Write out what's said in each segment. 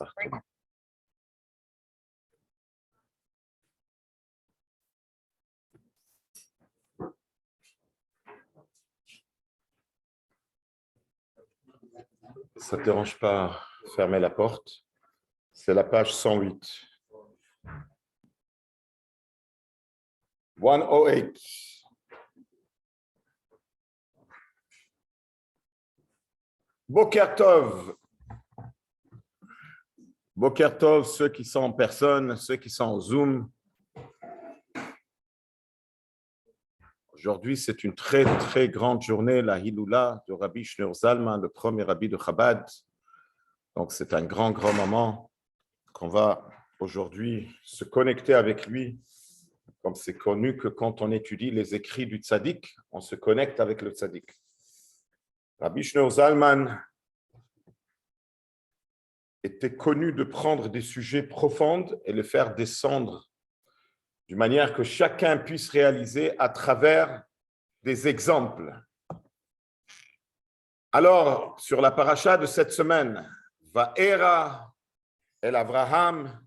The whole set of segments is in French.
Ça ne te dérange pas, fermer la porte. C'est la page 108. 108. Boker Tov. Boker Tov, ceux qui sont en personne, ceux qui sont en Zoom. Aujourd'hui, c'est une très, très grande journée, la Hiloula de Rabbi Shneur Zalman, le premier rabbi de Chabad. Donc, c'est un grand, grand moment qu'on va aujourd'hui se connecter avec lui. Comme c'est connu que quand on étudie les écrits du tzaddik, on se connecte avec le tzaddik. Rabbi Shneur Zalman était connu de prendre des sujets profonds et les faire descendre d'une manière que chacun puisse réaliser à travers des exemples. Alors, sur la paracha de cette semaine, Va'era el Avraham,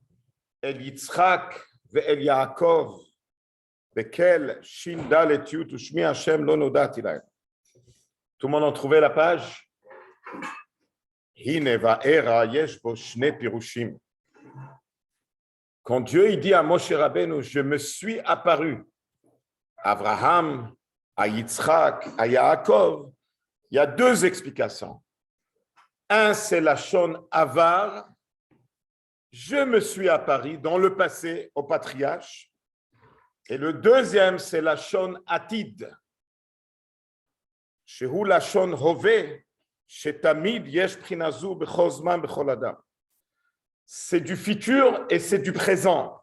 el Yitzchak, ve'el Yaakov, bekel shin dalet yut ushmi Hashem lo nodati lahem. Tout le monde a trouvé la page? Hine va'era yesh bo shne pirushim. Quand Dieu il dit à Moshe Rabbeinu, je me suis apparu, Abraham, à Yitzchak, à Yaakov, il y a deux explications. Un, c'est la shon avar, je me suis apparu dans le passé au patriarche. Et le deuxième, c'est la shon atid, shehu la shon hove, shetamid yesh prinazu bechol zman bechol adam. C'est du futur et c'est du présent.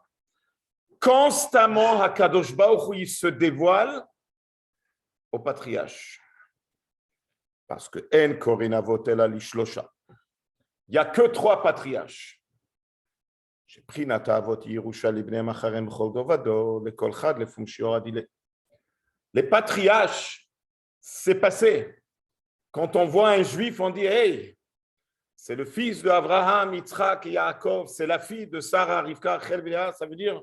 Constamment, HaKadosh Baruch Hu, il se dévoile au patriarche. Parce que En Korina Votela Lishlosha. Il n'y a que 3 patriarches. J'ai pris Nata Avot Yerusha Libne Macharem Bechol Dovado, le Kolchad, le Fumshio Adile. Les patriarches, c'est passé. Quand on voit un juif, on dit hey, c'est le fils de Abraham, Yitzhak et Yaakov, c'est la fille de Sarah, Rivka, Rachel, Léa. Ça veut dire,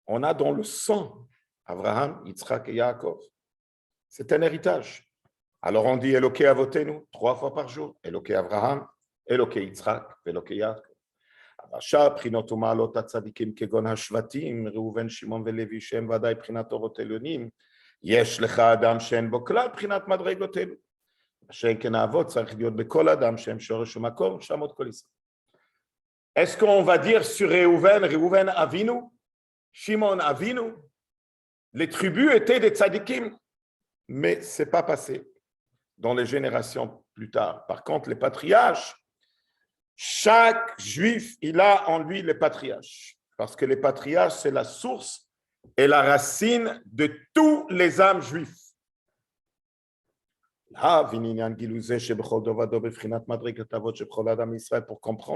on a dans le sang Abraham, Yitzhak et Yaakov. C'est un héritage. Alors on dit Eloké Avotenu 3 fois par jour. Eloké Abraham, Eloké Yitzhak, Eloké Yaakov. Abasha, Prinotu Maalot Tzadikim, Kegon Hashvatim, Reuven, Shimon Velevi, Shem, Vadai, Prinat Orot Elonim. Yesh Lecha Adam, Shen Boklal, Prinat Madregot Elu. Est-ce qu'on va dire sur Reuven Avinu, Shimon Avinu, les tribus étaient des tzadikim, mais ce n'est pas passé dans les générations plus tard. Par contre, les patriarches, chaque juif, il a en lui les patriarches, parce que les patriarches, c'est la source et la racine de tous les âmes juifs. Pour comprendre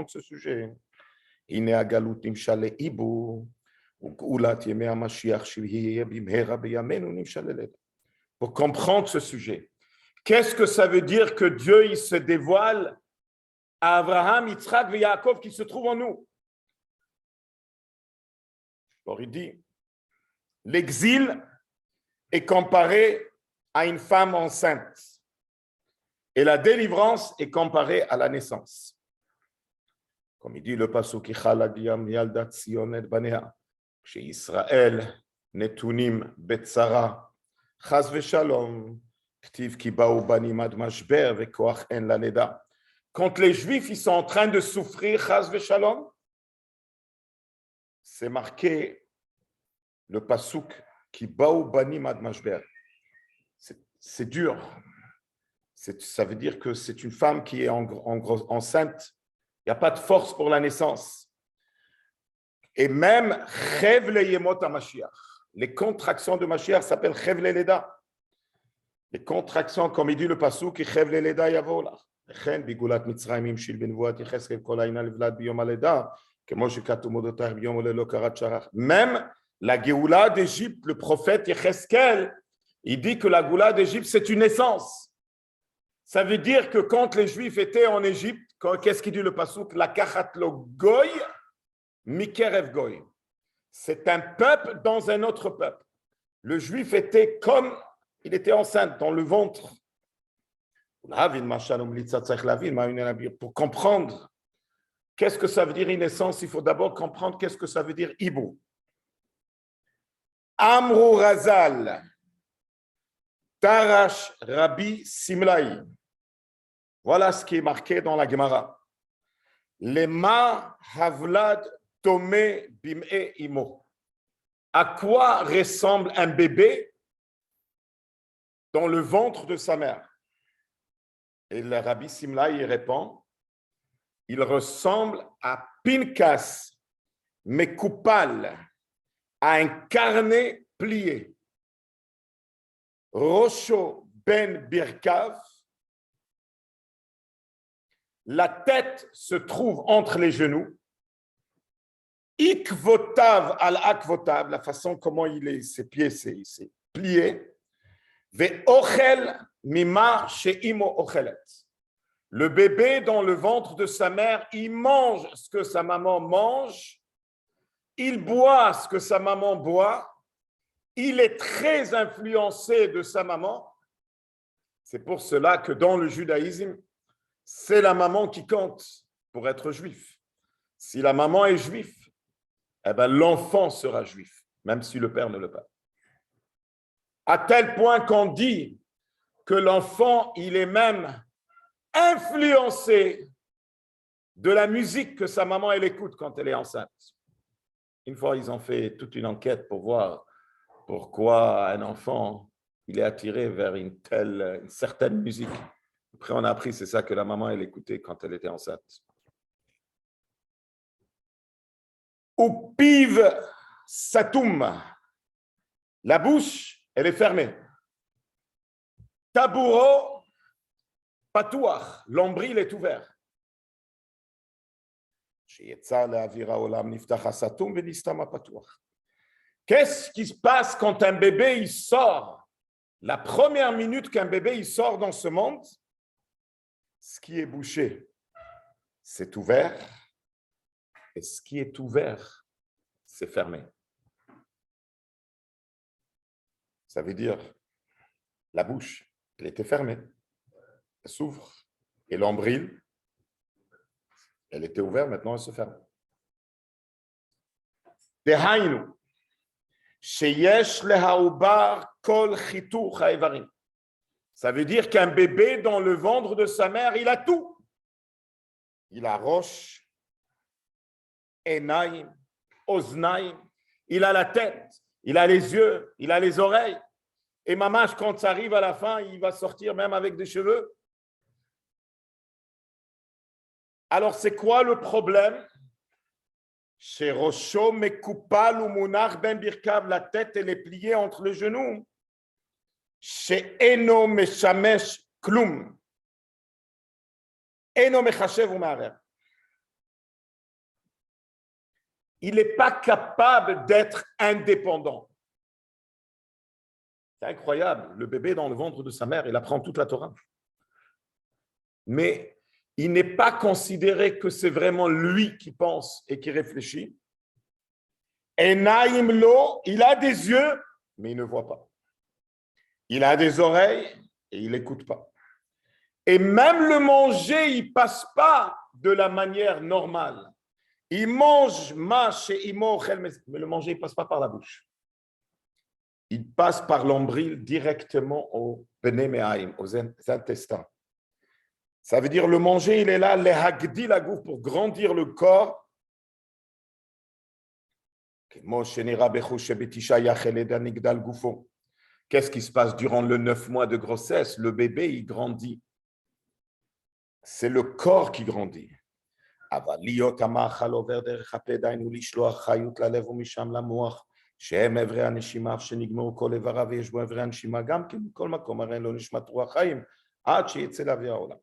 ce sujet, pour comprendre ce sujet, qu'est-ce que ça veut dire que Dieu il se dévoile à Abraham, Yitzhak et Yaakov qui se trouvent en nous? Alors il dit, l'exil est comparé à une femme enceinte. Et la délivrance est comparée à la naissance. Comme il dit le pasuk Ichaladiam Yaldat Sion et Banea, chez Israël, Netunim Betsara, Chaz Veshalom, Ktiv Kibau Banim Ad Mashber Vekoach En Laleda. Quand les Juifs ils sont en train de souffrir, Chaz Veshalom, c'est marqué le pasuk Kibau Banim Ad Mashber. C'est dur. Ça veut dire que c'est une femme qui est enceinte. Il n'y a pas de force pour la naissance. Et même Chevle Yemot HaMashiach. Les contractions de Mashiach s'appellent Chevle Leda. Les contractions, comme il dit le pasuk, Chevle Leda Yavola. Chen Bigulat Mitzrayim Imshil Benvuat Yecheskel Kol Aina Livlad Biyom Aleda. Kemo Shekatu Modotach Biyom Olelo Karat Sharach. Même la Géoula d'Égypte, le prophète Yecheskel, il dit que la Géoula d'Égypte, c'est une naissance. Ça veut dire que quand les Juifs étaient en Égypte, Qu'est-ce qu'il dit le pasuk? La kachatlo goy mikerev goy. C'est un peuple dans un autre peuple. Le juif était comme, il était enceinte dans le ventre. Pour comprendre qu'est-ce que ça veut dire naissance, il faut d'abord comprendre qu'est-ce que ça veut dire hibou. Amrou Razal, Tarash Rabbi Simlaï. Voilà ce qui est marqué dans la Gemara. Lema Havlad Tomé Bim'e Imo. À quoi ressemble un bébé dans le ventre de sa mère? Et le Rabbi Simlaï répond, il ressemble à Pinkas Mekupal, à un carnet plié. Rosho ben Birkav, la tête se trouve entre les genoux. Ikvotav al akvotav, la façon comment il est, ses pieds, c'est plié. Ve ochel mima sheimo ochelet. Le bébé dans le ventre de sa mère, il mange ce que sa maman mange, il boit ce que sa maman boit, il est très influencé de sa maman. C'est pour cela que dans le judaïsme, c'est la maman qui compte pour être juif. Si la maman est juive, eh ben, l'enfant sera juif, même si le père ne le pas. À tel point qu'on dit que l'enfant, il est même influencé de la musique que sa maman elle écoute quand elle est enceinte. Une fois, ils ont fait toute une enquête pour voir pourquoi un enfant il est attiré vers une certaine musique. Après, on a appris c'est ça que la maman elle écoutait quand elle était enceinte. Ou piv satoum, la bouche elle est fermée. Tabouro patouach, l'ombril est ouvert. Qu'est-ce qui se passe quand un bébé il sort? La première minute qu'un bébé il sort dans ce monde, ce qui est bouché, c'est ouvert, et ce qui est ouvert, c'est fermé. Ça veut dire la bouche, elle était fermée, elle s'ouvre, et l'ombril, elle était ouverte, maintenant elle se ferme. Dehainu, sheyesh lehaoubar kol chituch haevarim. Ça veut dire qu'un bébé dans le ventre de sa mère, il a tout. Il a roche, enaim, oznaim, il a la tête, il a les yeux, il a les oreilles. Et mamash, quand ça arrive à la fin, il va sortir même avec des cheveux. Alors, c'est quoi le problème? Chez Rosho, Mekupal ou Munach ben Birkav, la tête, elle est pliée entre les genoux. Chez Eno Meshamesh Klum. Eno Mechashev ou Marer. Il n'est pas capable d'être indépendant. C'est incroyable. Le bébé dans le ventre de sa mère, il apprend toute la Torah. Mais il n'est pas considéré que c'est vraiment lui qui pense et qui réfléchit. Et Naïm Lo, il a des yeux, mais il ne voit pas. Il a des oreilles et il n'écoute pas. Et même le manger, il ne passe pas de la manière normale. Il mange, mais le manger, il ne passe pas par la bouche. Il passe par l'ombril directement au Benemehaim, aux intestins. Ça veut dire le manger, il est là, les hagdi la gouf, pour grandir le corps. Qu'est-ce qui se passe durant le 9 mois de grossesse? Le bébé, il grandit. C'est le corps qui grandit. שהם אברי הנשימה שנגמרו כל איבריו ויש בו אברי הנשימה גם כן מכל מקום הרי לא נשמת רוח חיים עד שיצא לאוויר העולם.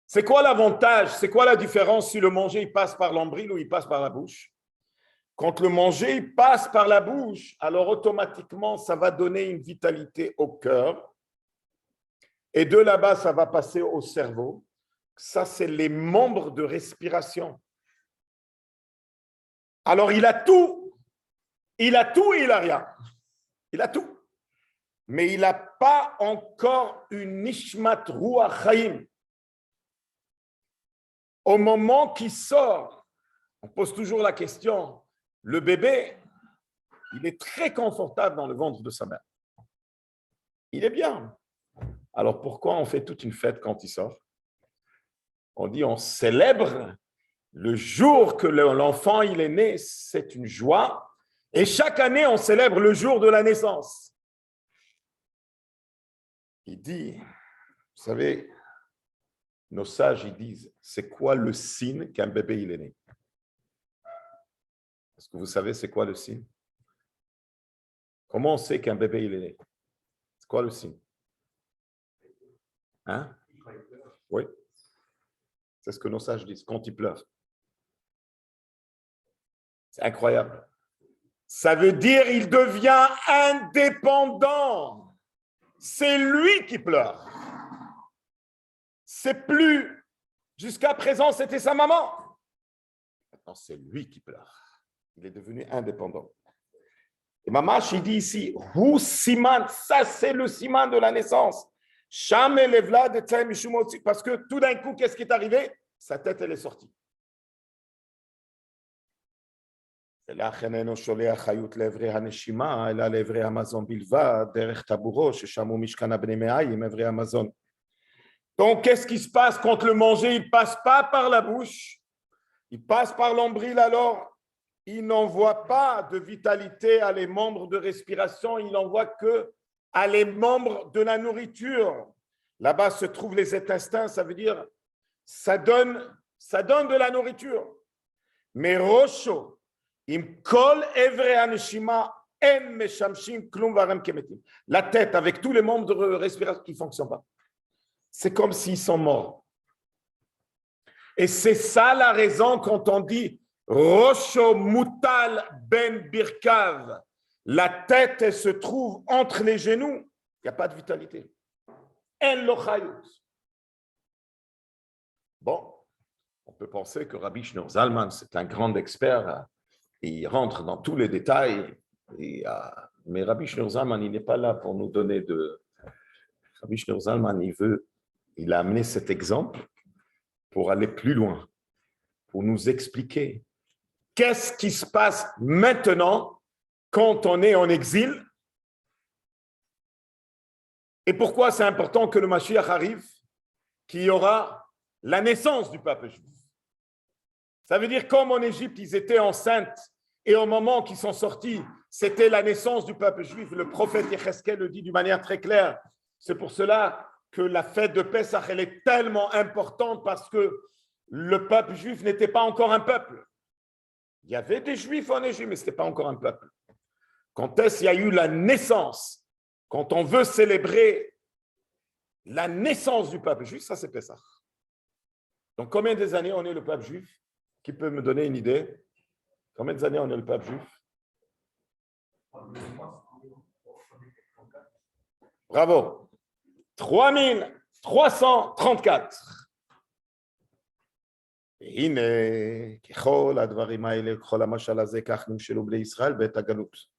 C'est quoi l'avantage? C'est quoi la différence si le manger il passe par l'ombril ou il passe par la bouche? Quand le manger il passe par la bouche, alors automatiquement ça va donner une vitalité au cœur et de là-bas ça va passer au cerveau Ça, c'est les membres de respiration. Alors, il a tout. Il a tout et il n'a rien. Il a tout. Mais il n'a pas encore une nishmat ruach chaim. Au moment qu'il sort, on pose toujours la question, le bébé, il est très confortable dans le ventre de sa mère. Il est bien. Alors pourquoi on fait toute une fête quand il sort? On dit on célèbre le jour que l'enfant il est né, c'est une joie. Et chaque année, on célèbre le jour de la naissance. Il dit, vous savez, nos sages, ils disent, c'est quoi le signe qu'un bébé il est né? Est-ce que vous savez c'est quoi le signe? Comment on sait qu'un bébé il est né? C'est quoi le signe? Hein? Oui. C'est ce que nos sages disent, quand il pleure. C'est incroyable. Ça veut dire qu'il devient indépendant. C'est lui qui pleure. C'est plus, jusqu'à présent, c'était sa maman. Maintenant, c'est lui qui pleure. Il est devenu indépendant. Et Mamash, il dit ici, Hu Siman, ça c'est le Siman de la naissance. Parce que tout d'un coup, qu'est-ce qui est arrivé? Sa tête, elle est sortie. ולכן אינו שולח חיות לעברי הנשימה, אלא לעברי המזון בלבד, דרך טבורו, ששם הוא משכן הבני מאיים, עברי המזון. Donc, qu'est-ce qui se passe quand le manger, il ne passe pas par la bouche, il passe par l'ombril, alors il n'envoie pas de vitalité à les membres de respiration, il n'envoie que à les membres de la nourriture. Là-bas se trouvent les intestins, ça veut dire, ça donne de la nourriture. Mais Rosho, la tête avec tous les membres de respiration qui ne fonctionnent pas. C'est comme s'ils sont morts. Et c'est ça la raison quand on dit Rosho Mutal Ben Birkav, la tête elle se trouve entre les genoux, il n'y a pas de vitalité. En Lochayut. Bon, on peut penser que Rabbi Shneur Zalman, c'est un grand expert. Il rentre dans tous les détails. Mais Rabbi Shneur Zalman, il n'est pas là pour nous donner de... Rabbi Shneur Zalman, il a amené cet exemple pour aller plus loin, pour nous expliquer qu'est-ce qui se passe maintenant quand on est en exil et pourquoi c'est important que le Mashiach arrive, qu'il y aura la naissance du peuple juif. Ça veut dire comme en Égypte, ils étaient enceintes et au moment qu'ils sont sortis, c'était la naissance du peuple juif. Le prophète Yecheskel le dit d'une manière très claire. C'est pour cela que la fête de Pessah, elle est tellement importante parce que le peuple juif n'était pas encore un peuple. Il y avait des juifs en Égypte, mais ce n'était pas encore un peuple. Quand est-ce qu'il y a eu la naissance, quand on veut célébrer la naissance du peuple juif, ça c'est Pessah. Donc combien des années on est le peuple juif? Qui peut me donner une idée? Combien d'années on est le peuple juif? Bravo. 3334. והנה, ככל הדברים האלה, ככל המשל הזה, כך נמשלו בני ישראל בעת הגלות.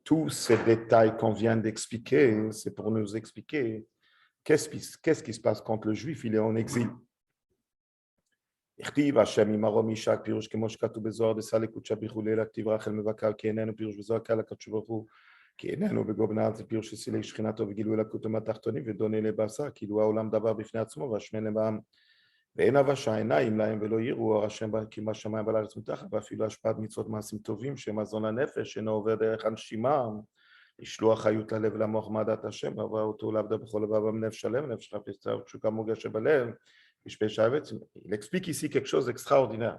Tous ces détails qu'on vient d'expliquer, c'est pour nous expliquer qu'est-ce qui se passe quand le juif il est en exil. הכתיב השם עמרו מישק פירוש כמו שכתוב בזוהר דסה לקודשה בכולי לכתיב רחל מבקר כי איננו פירוש בזוהר קל לקדוש ברוך הוא כי איננו בגובנה זה פירוש שסילי שכינתו וגילוי לקותו מהתחתונים ודונה לבשר כאילו העולם דבר בפני עצמו והשמן לבעם ואין הבשה עיניים להם ולא יראו אור השם כי מה שמיים ולארץ מתחת ואפילו השפעת מצוות מעשים טובים שמזון הנפש אינו עובר דרך הנשימה לשלוח חיות ללב למוח מעדת השם ועבר אותו לעבדה בכל לבב נפש שלם נפש חפץ תשוקה מורגשת בלב. Il explique ici quelque chose d'extraordinaire.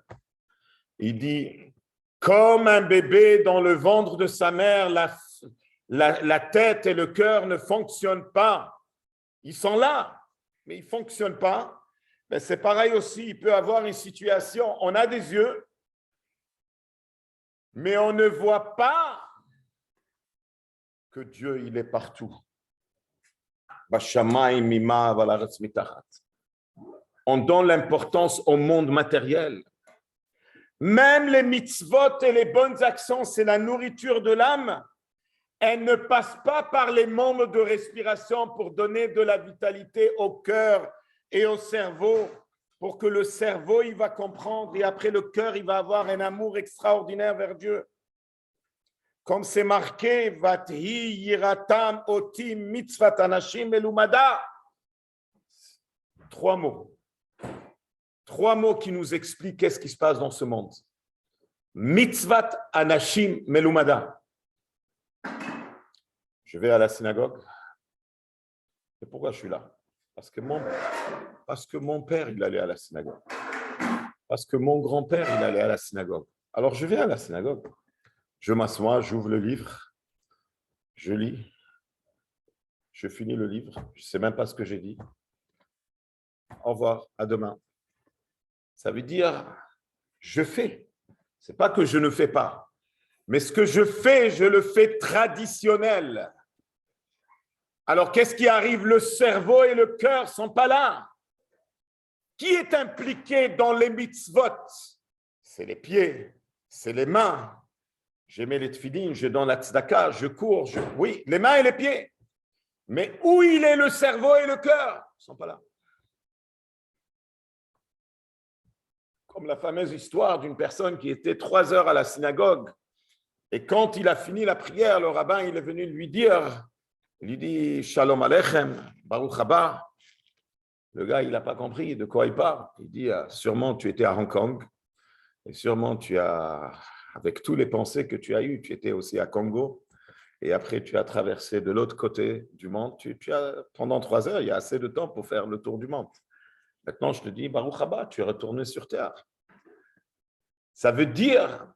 Il dit, comme un bébé dans le ventre de sa mère, la tête et le cœur ne fonctionnent pas. Ils sont là, mais ils ne fonctionnent pas. Mais c'est pareil aussi, il peut y avoir une situation, on a des yeux, mais on ne voit pas que Dieu, il est partout. Bashamayim mima valaretz mitachat. on donne l'importance au monde matériel. Même les mitzvot et les bonnes actions, c'est la nourriture de l'âme. Elles ne passent pas par les membres de respiration pour donner de la vitalité au cœur et au cerveau, pour que le cerveau, il va comprendre et après le cœur, il va avoir un amour extraordinaire vers Dieu. Comme c'est marqué, Vathi yiratam otim mitzvat anashim elumada. 3 mots. 3 mots qui nous expliquent qu'est-ce qui se passe dans ce monde. Mitzvat anashim melumada. Je vais à la synagogue. Et pourquoi je suis là? Parce que mon père, il allait à la synagogue. Parce que mon grand-père, il allait à la synagogue. Alors je vais à la synagogue. Je m'assois, j'ouvre le livre, je lis, je finis le livre, je ne sais même pas ce que j'ai dit. Au revoir, à demain. Ça veut dire, je fais. Ce n'est pas que je ne fais pas, mais ce que je fais, je le fais traditionnel. Alors, qu'est-ce qui arrive? Le cerveau et le cœur ne sont pas là. Qui est impliqué dans les mitzvot? C'est les pieds, c'est les mains. Je mets les tefilines, je donne la tzedaka, je cours. Oui, les mains et les pieds. Mais où il est le cerveau et le cœur? Ils ne sont pas là. Comme la fameuse histoire d'une personne qui était 3 heures à la synagogue. Et quand il a fini la prière, le rabbin il est venu lui dire, il lui dit « Shalom Aleichem, Baruch haba ». Le gars, il n'a pas compris de quoi il parle. Il dit « Sûrement, tu étais à Hong Kong. Et sûrement, avec tous les pensées que tu as eues, tu étais aussi à Congo. Et après, tu as traversé de l'autre côté du monde. Pendant 3 heures, il y a assez de temps pour faire le tour du monde. Maintenant, je te dis, Baruch haba, tu es retourné sur terre. » Ça veut dire,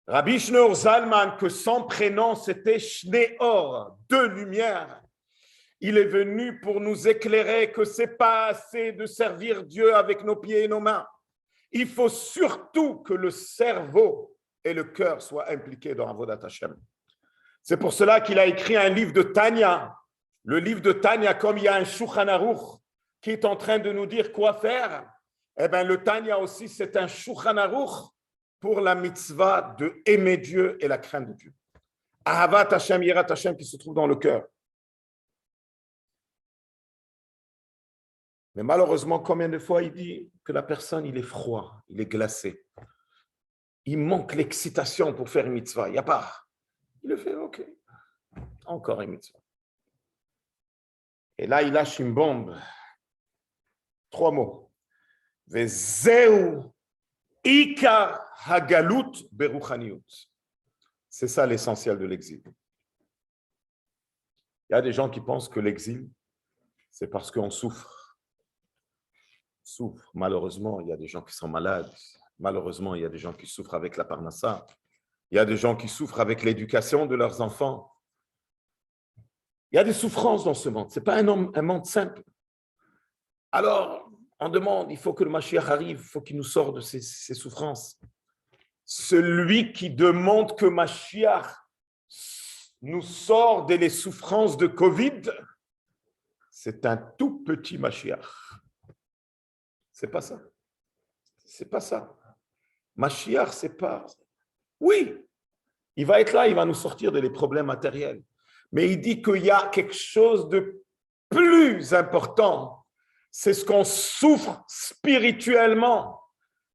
Rabbi Shneur Zalman, que son prénom, c'était Shneor, 2 lumières. Il est venu pour nous éclairer que ce n'est pas assez de servir Dieu avec nos pieds et nos mains. Il faut surtout que le cerveau et le cœur soient impliqués dans Avodat Hashem. C'est pour cela qu'il a écrit un livre de Tanya. Le livre de Tanya, comme il y a un Shulchan Aruch qui est en train de nous dire quoi faire, eh bien le Tanya aussi, c'est un Shulchan Aruch pour la mitzvah de aimer Dieu et la crainte de Dieu. Ahavat Hashem, Yirat Hashem qui se trouve dans le cœur. Mais malheureusement, combien de fois il dit que la personne, il est froid, il est glacé. Il manque l'excitation pour faire une mitzvah. Il n'y a pas. Il le fait, ok. Encore une mitzvah. Et là, il lâche une bombe. 3 mots. Vezeu ikar hagalut beruchaniut. C'est ça l'essentiel de l'exil. Il y a des gens qui pensent que l'exil, c'est parce qu'on souffre. Malheureusement, il y a des gens qui sont malades. Malheureusement, il y a des gens qui souffrent avec la parnassa. Il y a des gens qui souffrent avec l'éducation de leurs enfants. Il y a des souffrances dans ce monde. Ce n'est pas un monde simple. Alors, on demande, il faut que le Mashiach arrive, il faut qu'il nous sorte de ces souffrances. Celui qui demande que Mashiach nous sorte des souffrances de Covid, c'est un tout petit Mashiach. C'est pas ça. C'est pas ça. Mashiach, c'est pas... Oui, il va être là, il va nous sortir des problèmes matériels. Mais il dit qu'il y a quelque chose de plus important. C'est ce qu'on souffre spirituellement,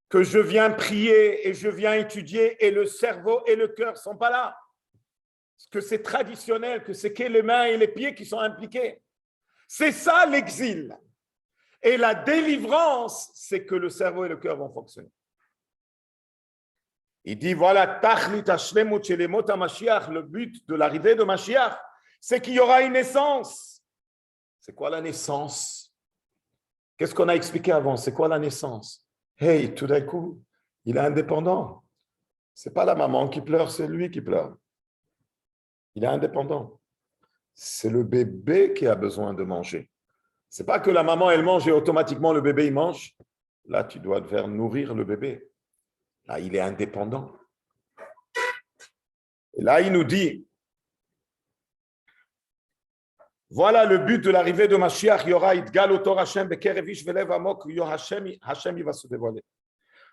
que je viens prier et je viens étudier et le cerveau et le cœur ne sont pas là. Que c'est traditionnel, que c'est que les mains et les pieds qui sont impliqués. C'est ça l'exil. Et la délivrance, c'est que le cerveau et le cœur vont fonctionner. Il dit, voilà, le but de l'arrivée de Mashiach, c'est qu'il y aura une naissance. C'est quoi la naissance? Qu'est-ce qu'on a expliqué avant? C'est quoi la naissance? Hey, tout d'un coup, il est indépendant. Ce n'est pas la maman qui pleure, c'est lui qui pleure. Il est indépendant. C'est le bébé qui a besoin de manger. Ce n'est pas que la maman, elle mange et automatiquement le bébé, il mange. Là, tu dois faire nourrir le bébé. Là, il est indépendant. Et là, il nous dit, Voilà le but de l'arrivée de Mashiach. Il y aura Idgal Otor Hashem Bekerevish Velev Amok. Hashem, il va se dévoiler.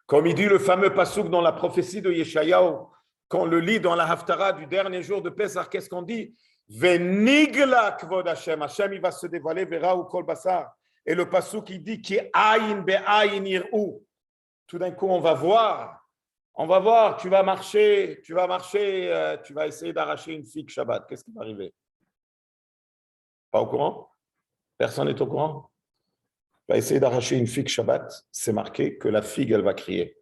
Comme il dit le fameux passouk dans la prophétie de Yeshayahu, quand on le lit dans la Haftara du dernier jour de Pesach, qu'est-ce qu'on dit? Venigla kvod Hashem. Hashem, il va se dévoiler, verra ou kol basar. Et le passouk, il dit ki ayin be'ayin yir'u. Tout d'un coup, on va voir, tu vas marcher, tu vas essayer d'arracher une figue Shabbat. Qu'est-ce qui va arriver? Pas au courant? Personne n'est au courant? Tu vas essayer d'arracher une figue Shabbat, c'est marqué que la figue, elle va crier.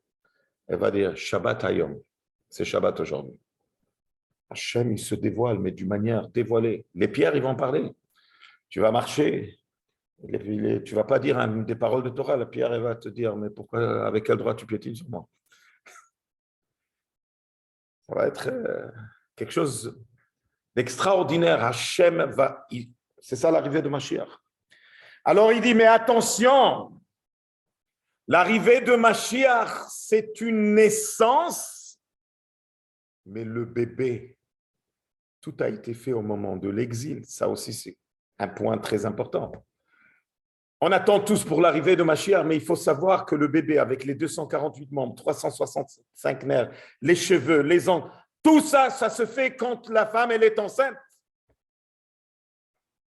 Elle va dire Shabbat Hayom. C'est Shabbat aujourd'hui. Hachem, il se dévoile, mais d'une manière dévoilée. Les pierres, ils vont parler. Tu vas marcher. Tu ne vas pas dire des paroles de Torah. La pierre, elle va te dire, mais pourquoi, avec quel droit tu piétines sur moi? Ça va être quelque chose d'extraordinaire. Hachem va... C'est ça l'arrivée de Mashiach. Alors il dit, mais attention, l'arrivée de Mashiach, c'est une naissance, mais le bébé, tout a été fait au moment de l'exil. Ça aussi, c'est un point très important. On attend tous pour l'arrivée de Mashiach, mais il faut savoir que le bébé, avec les 248 membres, 365 nerfs, les cheveux, les ongles, tout ça, ça se fait quand la femme, elle est enceinte.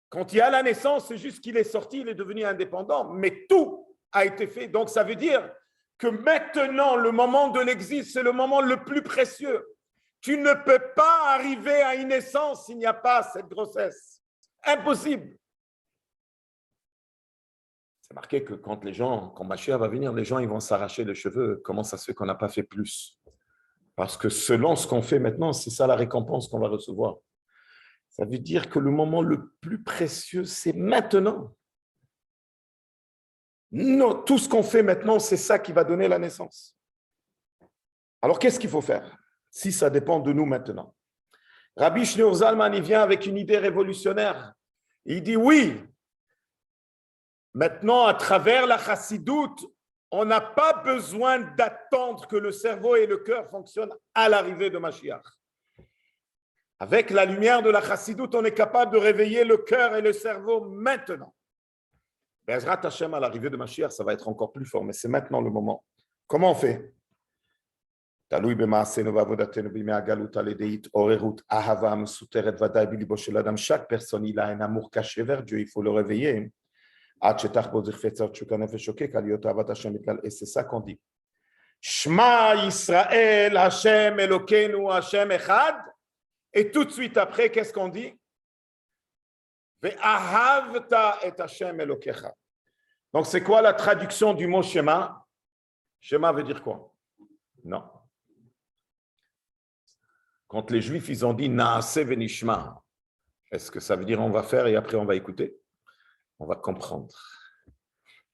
Quand il y a la naissance, c'est juste qu'il est sorti, il est devenu indépendant, mais tout a été fait. Donc, ça veut dire que maintenant, le moment de l'exil, c'est le moment le plus précieux. Tu ne peux pas arriver à une naissance s'il n'y a pas cette grossesse. Impossible. C'est marqué que quand Mashiach va venir, les gens ils vont s'arracher les cheveux. Comment ça se fait qu'on n'a pas fait plus? Parce que selon ce qu'on fait maintenant, c'est ça la récompense qu'on va recevoir. Ça veut dire que le moment le plus précieux, c'est maintenant. Non, tout ce qu'on fait maintenant, c'est ça qui va donner la naissance. Alors, qu'est-ce qu'il faut faire si ça dépend de nous maintenant? Rabbi Shneur Zalman, il vient avec une idée révolutionnaire. Il dit oui, maintenant, à travers la chassidoute, on n'a pas besoin d'attendre que le cerveau et le cœur fonctionnent à l'arrivée de Mashiach. Avec la lumière de la chassidoute, on est capable de réveiller le cœur et le cerveau maintenant. Bezrat Hashem, à l'arrivée de Mashiach, ça va être encore plus fort, mais c'est maintenant le moment. Comment on fait? Chaque personne, il a un amour caché vers Dieu, il faut le réveiller. Et c'est ça qu'on dit. Shema Yisrael, Hashem Elokeinu, Hashem Echad. Et tout de suite après, qu'est-ce qu'on dit? Ve'ahavta et Hashem Elokecha. Donc, c'est quoi la traduction du mot Shema? Shema veut dire quoi? Non. Quand les Juifs, ils ont dit Naaseh ve'nishma, est-ce que ça veut dire on va faire et après on va écouter? On va comprendre.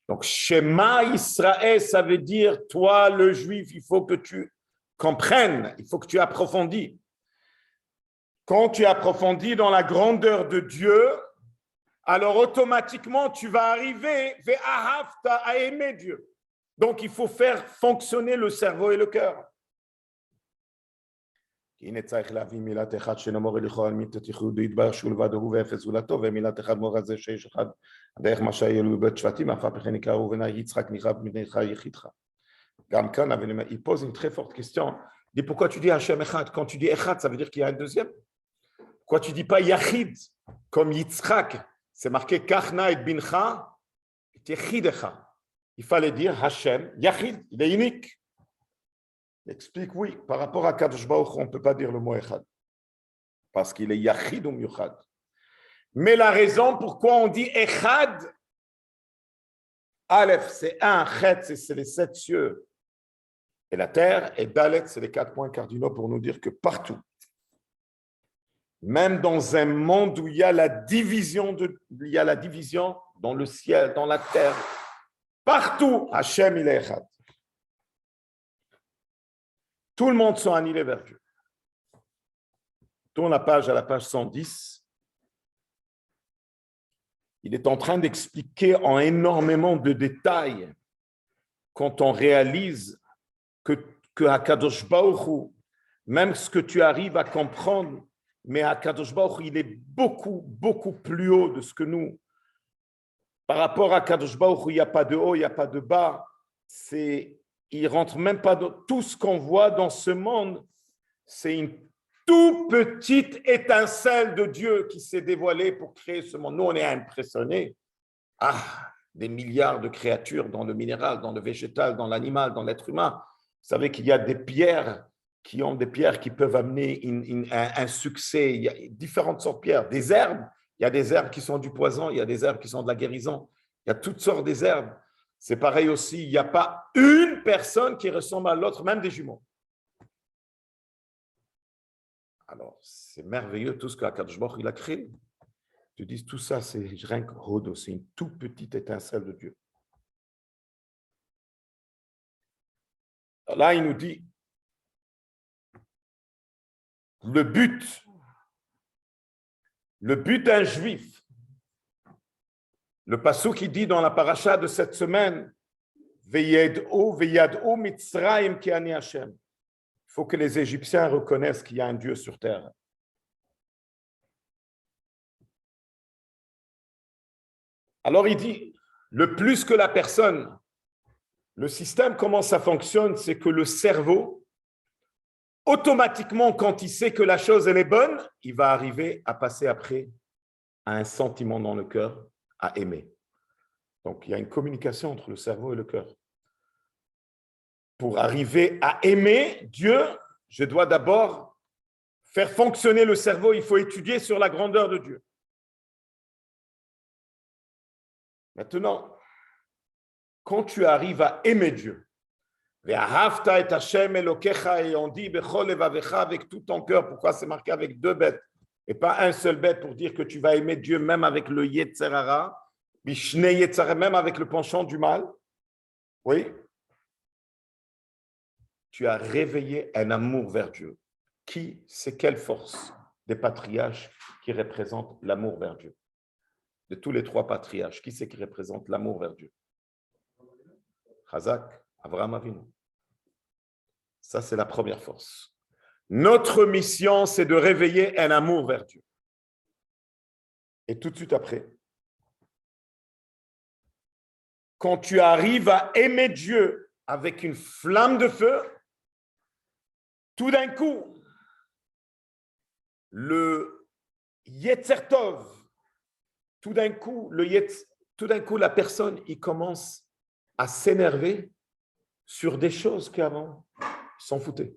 Donc, Shema Israël, ça veut dire, toi, le Juif, il faut que tu comprennes, il faut que tu approfondis. Quand tu approfondis dans la grandeur de Dieu, alors automatiquement, tu vas arriver à aimer Dieu. Donc, il faut faire fonctionner le cerveau et le cœur. Il pose une très forte question. Il dit pourquoi tu dis Hashem Echad? Quand tu dis Echad, ça veut dire qu'il y a un deuxième. Pourquoi tu ne dis pas Yachid comme Yitzhak? C'est marqué Kachna et Bincha et Yechidecha. Il fallait dire Hashem Yachid, il est unique. Il explique oui, par rapport à Kadosh Baruch, on ne peut pas dire le mot Echad parce qu'il est Yachid ou Yuchad. Mais la raison pourquoi on dit Echad, Aleph c'est un, Chet c'est les 7 cieux et la terre, et Dalet c'est les 4 points cardinaux pour nous dire que partout, même dans un monde où il y a la division dans le ciel, dans la terre, partout, Hashem il est Echad. Tout le monde sont annihilés vers Dieu. Tourne la page à la page 110. Il est en train d'expliquer en énormément de détails quand on réalise que HaKadosh Baruch Hu, même ce que tu arrives à comprendre, mais Akadosh Baruch Hu, il est beaucoup, beaucoup plus haut de ce que nous. Par rapport à Akadosh Baruch Hu, il n'y a pas de haut, il n'y a pas de bas. Il ne rentre même pas dans tout ce qu'on voit dans ce monde. C'est une toute petite étincelle de Dieu qui s'est dévoilée pour créer ce monde. Nous, on est impressionnés. Des milliards de créatures dans le minéral, dans le végétal, dans l'animal, dans l'être humain. Vous savez qu'il y a des pierres qui peuvent amener un succès. Il y a différentes sortes de pierres. Des herbes, il y a des herbes qui sont du poison, il y a des herbes qui sont de la guérison. Il y a toutes sortes des herbes. C'est pareil aussi, il n'y a pas une personne qui ressemble à l'autre, même des jumeaux. Alors, c'est merveilleux tout ce qu'Akadosh Baruch Hu il a créé. Tu dis tout ça, c'est rien que Hodo, c'est une toute petite étincelle de Dieu. Alors là, il nous dit le but d'un juif, le passouk qui dit dans la paracha de cette semaine, Veyad'u Mitzrayim ki ani Hashem. Il faut que les Égyptiens reconnaissent qu'il y a un Dieu sur terre. Alors il dit, le plus que la personne, le système, comment ça fonctionne, c'est que le cerveau, automatiquement, quand il sait que la chose elle est bonne, il va arriver à passer après à un sentiment dans le cœur, à aimer. Donc il y a une communication entre le cerveau et le cœur. Pour arriver à aimer Dieu, je dois d'abord faire fonctionner le cerveau, il faut étudier sur la grandeur de Dieu. Maintenant, quand tu arrives à aimer Dieu, et on dit avec tout ton cœur, pourquoi c'est marqué avec deux bêtes et pas un seul bête pour dire que tu vas aimer Dieu même avec le Yetzer Hara, même avec le penchant du mal? Oui. Tu as réveillé un amour vers Dieu. C'est quelle force des patriarches qui représentent l'amour vers Dieu? De tous les trois patriarches, qui c'est qui représente l'amour vers Dieu? Chazak, Avraham Avinu. Ça, c'est la première force. Notre mission, c'est de réveiller un amour vers Dieu. Et tout de suite après, quand tu arrives à aimer Dieu avec une flamme de feu, tout d'un coup, le Yetzer Tov, tout d'un coup, la personne, il commence à s'énerver sur des choses qu'avant, il s'en foutait.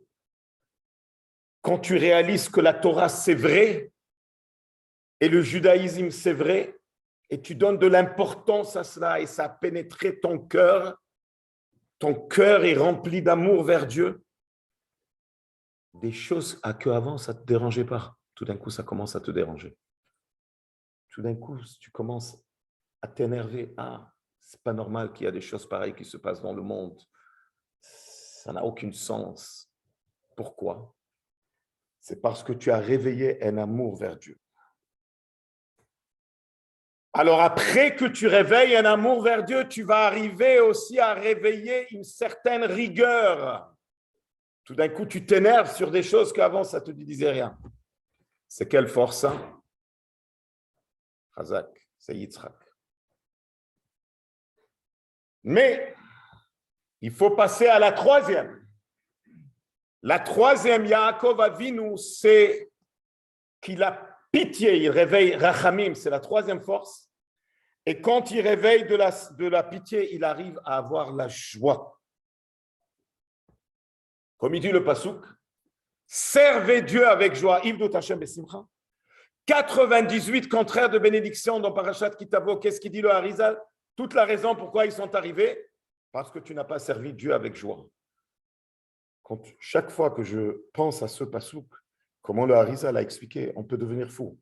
Quand tu réalises que la Torah, c'est vrai, et le judaïsme, c'est vrai, et tu donnes de l'importance à cela, et ça a pénétré ton cœur est rempli d'amour vers Dieu, des choses qu'avant, ça ne te dérangeait pas. Tout d'un coup, ça commence à te déranger. Tout d'un coup, tu commences à t'énerver. C'est pas normal qu'il y a des choses pareilles qui se passent dans le monde. Ça n'a aucun sens. Pourquoi? C'est parce que tu as réveillé un amour vers Dieu. Alors après que tu réveilles un amour vers Dieu, tu vas arriver aussi à réveiller une certaine rigueur. Tout d'un coup, tu t'énerves sur des choses qu'avant, ça ne te disait rien. C'est quelle force, hein? Chazak, c'est Yitzhak. Mais il faut passer à la troisième. La troisième, Yaakov Avinu, c'est qu'il a pitié, il réveille Rachamim, c'est la troisième force. Et quand il réveille de la pitié, il arrive à avoir la joie. Comme il dit le Passouk, servez Dieu avec joie. 98 contraires de bénédiction dans Parashat Kitavo. Qu'est-ce qu'il dit le Harizal? Toute la raison pourquoi ils sont arrivés, parce que tu n'as pas servi Dieu avec joie. Chaque fois que je pense à ce Passouk, comment le Harizal a expliqué, on peut devenir fou.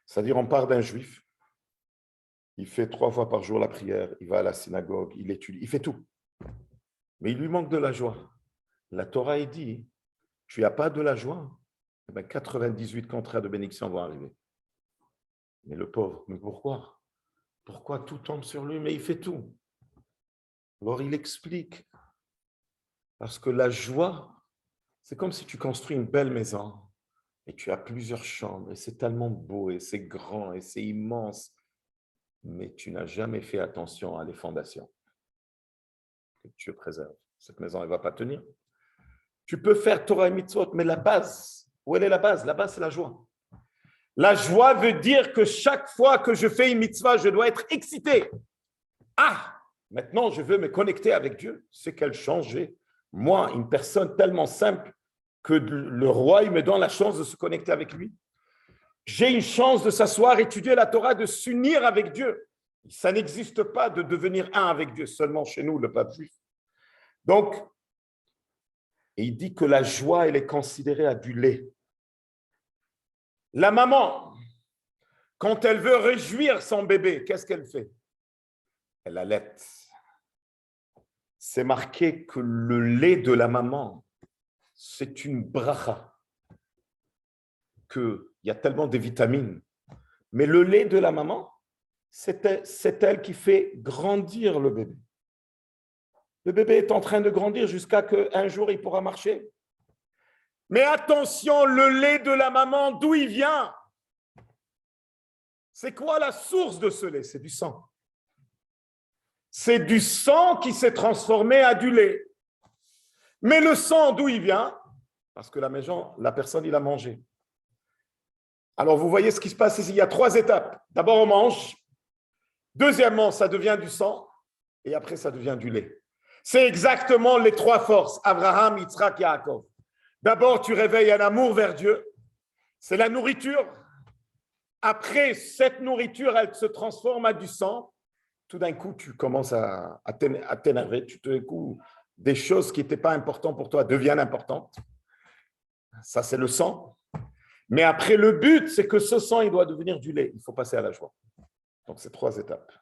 C'est-à-dire, on part d'un juif, il fait 3 fois par jour la prière, il va à la synagogue, il étudie, il fait tout. Mais il lui manque de la joie. La Torah dit, tu n'as pas de la joie, 98 contraires de bénédiction vont arriver. Mais le pauvre, mais pourquoi? Pourquoi tout tombe sur lui? Mais il fait tout. Alors il explique. Parce que la joie, c'est comme si tu construis une belle maison et tu as plusieurs chambres, et c'est tellement beau, et c'est grand, et c'est immense, mais tu n'as jamais fait attention à les fondations. Que Dieu préserve. Cette maison, elle ne va pas tenir. Tu peux faire Torah et Mitzvot, mais la base, où elle est la base? La base, c'est la joie. La joie veut dire que chaque fois que je fais une mitzvah, je dois être excité. Ah, maintenant, je veux me connecter avec Dieu. C'est qu'elle changeait. Moi, une personne tellement simple que le roi, il me donne la chance de se connecter avec lui. J'ai une chance de s'asseoir, étudier la Torah, de s'unir avec Dieu. Ça n'existe pas de devenir un avec Dieu, seulement chez nous, le peuple juif. Donc, il dit que la joie, elle est considérée à du lait. La maman, quand elle veut réjouir son bébé, qu'est-ce qu'elle fait? Elle allaite. C'est marqué que le lait de la maman, c'est une bracha, qu'il y a tellement de vitamines. Mais le lait de la maman, c'est elle qui fait grandir le bébé. Le bébé est en train de grandir jusqu'à qu'un jour, il pourra marcher. Mais attention, le lait de la maman, d'où il vient? C'est quoi la source de ce lait? C'est du sang. C'est du sang qui s'est transformé à du lait. Mais le sang, d'où il vient? Parce que la personne, il a mangé. Alors, vous voyez ce qui se passe ici. Il y a 3 étapes. D'abord, on mange. Deuxièmement, ça devient du sang. Et après, ça devient du lait. C'est exactement les 3 forces. Abraham, Yitzhak, Yaakov. D'abord, tu réveilles un amour vers Dieu. C'est la nourriture. Après, cette nourriture, elle se transforme à du sang. Tout d'un coup, tu commences à t'énerver. Tout d'un coup, des choses qui n'étaient pas importantes pour toi deviennent importantes. Ça, c'est le sang. Mais après, le but, c'est que ce sang, il doit devenir du lait. Il faut passer à la joie. Donc, c'est 3 étapes.